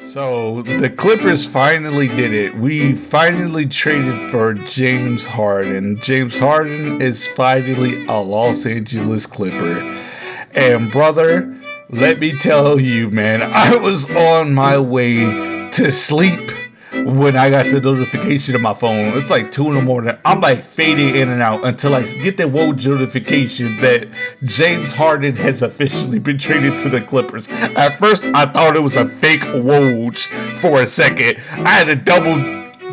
So the Clippers finally did it. We finally traded for James Harden. James Harden is finally a Los Angeles Clipper. And brother, let me tell you, man, I was on my way to sleep when I got the notification on my phone. It's like 2 in the morning. I'm like fading in and out until I get the Woj notification that James Harden has officially been traded to the Clippers. At first, I thought it was a fake Woj for a second. I had to double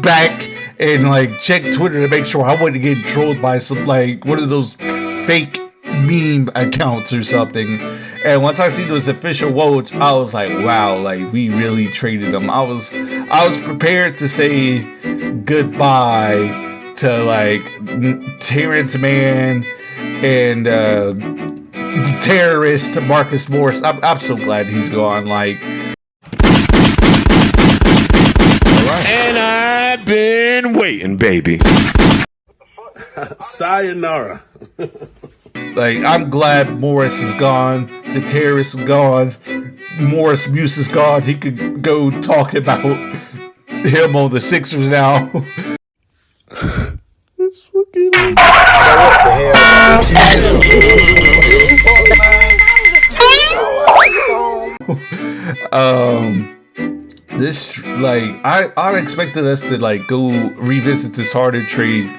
back and like check Twitter to make sure I wasn't getting trolled by some like one of those fake meme accounts or something. And once I seen those official Woj, I was like, wow, like we really traded him. I was prepared to say goodbye to like Terrence Mann and the terrorist Marcus Morris. I'm so glad he's gone. Like, and I've been waiting, baby. Sayonara. Like, I'm glad Morris is gone. The terrorist is gone. Morris Muse is gone. He could go talk about him on the Sixers now. It's fucking. What the hell? This like I expected us to like go revisit this Harden trade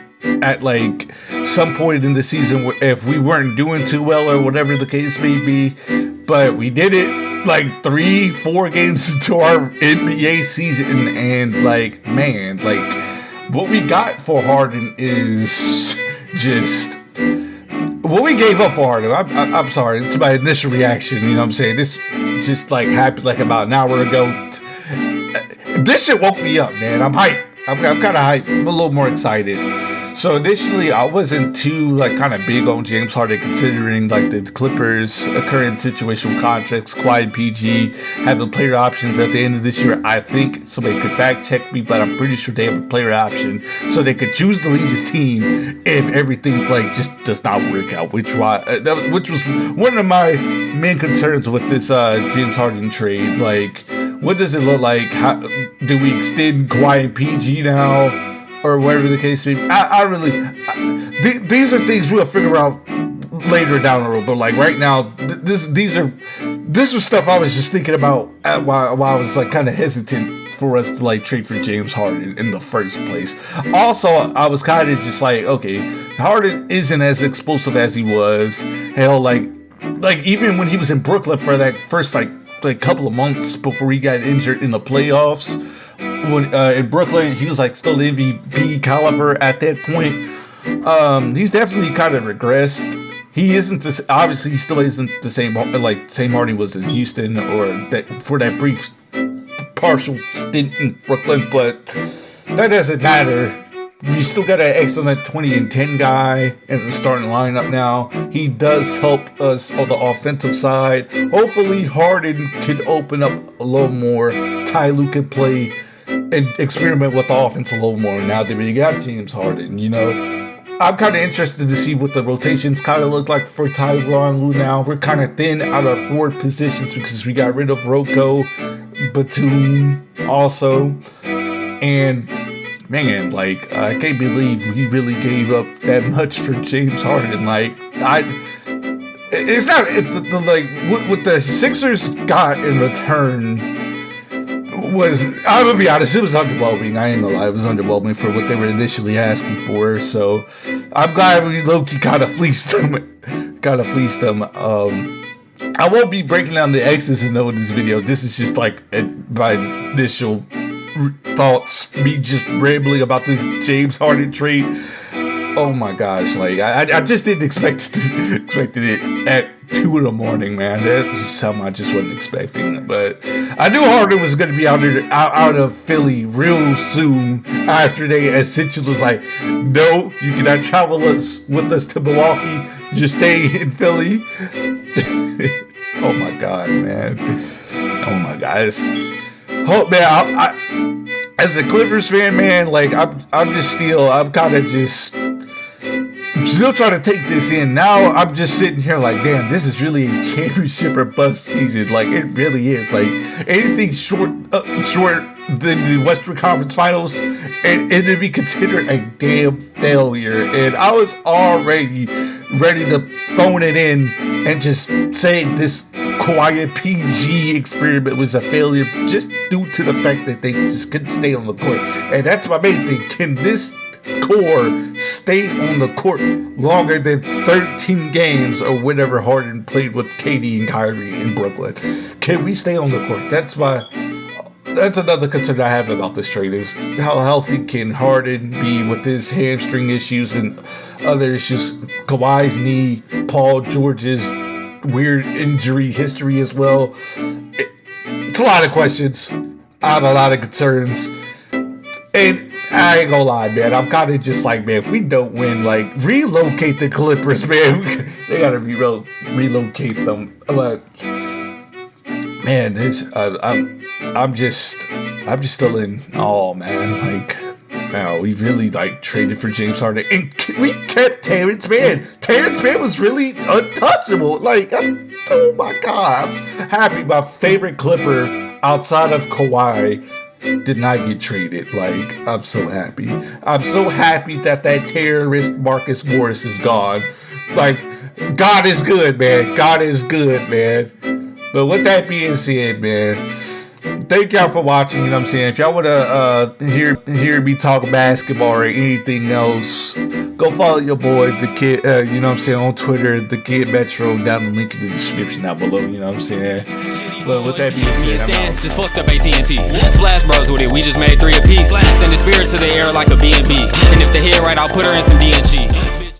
at like some point in the season if we weren't doing too well or whatever the case may be, but we did it like 3-4 games into our NBA season, and like, man, like what we got for Harden is just what we gave up for Harden. I'm sorry, it's my initial reaction, you know what I'm saying? This just like happened like about an hour ago. This shit woke me up, man. I'm hyped. I'm kind of hyped. I'm a little more excited. So initially, I wasn't too like kind of big on James Harden, considering like the Clippers' current situation with contracts, Kawhi and PG having player options at the end of this year. I think somebody could fact check me, but I'm pretty sure they have a player option, so they could choose to leave this team if everything like just does not work out. Which was one of my main concerns with this James Harden trade. Like, what does it look like? How do we extend Kawhi and PG now? Or whatever the case may be. These are things we'll figure out later down the road. But like right now, this was stuff I was just thinking about while I was like kind of hesitant for us to like trade for James Harden in the first place. Also, I was kind of just like, okay, Harden isn't as explosive as he was. Hell, like even when he was in Brooklyn for that first like couple of months before he got injured in the playoffs. When in Brooklyn, he was like still MVP caliber at that point. He's definitely kind of regressed. He isn't this. Obviously, he still isn't the same Harden was in Houston or that for that brief partial stint in Brooklyn. But that doesn't matter. You still got an excellent 20-10 guy in the starting lineup now. He does help us on the offensive side. Hopefully, Harden can open up a little more. Ty Lue can play and experiment with the offense a little more now that we got James Harden, you know. I'm kind of interested to see what the rotations kind of look like for Tyronn Lue now. We're kind of thin out of forward positions because we got rid of Rocco, Batum also. And man, like, I can't believe we really gave up that much for James Harden. Like, it's not like what the Sixers got in return was, I'm gonna be honest, it was underwhelming. I ain't gonna lie, it was underwhelming for what they were initially asking for. So I'm glad we low-key kind of fleeced them. I won't be breaking down the X's and O's in this video. This is just like my initial thoughts, me just rambling about this James Harden trade. Oh my gosh, like I just didn't expect it at 2 in the morning, man. That's something I just wasn't expecting. But I knew Harden was going to be out of Philly real soon after they essentially was like, no, you cannot travel with us to Milwaukee. You just stay in Philly. Oh my god, man. Oh my god. Oh man, I as a Clippers fan, man, like I'm kind of just still trying to take this in. Now I'm just sitting here like, damn, this is really a championship or bust season. Like, it really is. Like, anything short than the Western Conference Finals, and it'd be considered a damn failure. And I was already ready to phone it in and just say this Kawhi PG experiment was a failure just due to the fact that they just couldn't stay on the court. And that's my main thing. Can this core stay on the court longer than 13 games or whatever Harden played with KD and Kyrie in Brooklyn? Can we stay on the court? That's another concern I have about this trade, is how healthy can Harden be with his hamstring issues and other issues, Kawhi's knee, Paul George's weird injury history as well. It's a lot of questions. I have a lot of concerns. And I ain't gonna lie, man, I'm kind of just like, man, if we don't win, like, relocate the Clippers, man. They gotta relocate them. But man, I'm just still in awe, man. Like, wow, we really like traded for James Harden, and we kept Terrence Mann. Terrence Mann was really untouchable. Like, oh my god, I'm happy my favorite Clipper outside of Kawhi did not get traded. Like, I'm so happy. I'm so happy that terrorist Marcus Morris is gone. Like, God is good, man. God is good, man. But with that being said, man, thank y'all for watching. You know what I'm saying? If y'all want to hear me talk basketball or anything else, go follow your boy, the kid, you know what I'm saying, on Twitter, the Kid Metro, down the link in the description down below, you know what I'm saying? But with that being said, I'm out. Just fucked up AT&T. Splash Bros with it, we just made 3 apiece. Send the spirit to the air like a B&B. And if the head right, I'll put her in some D&G.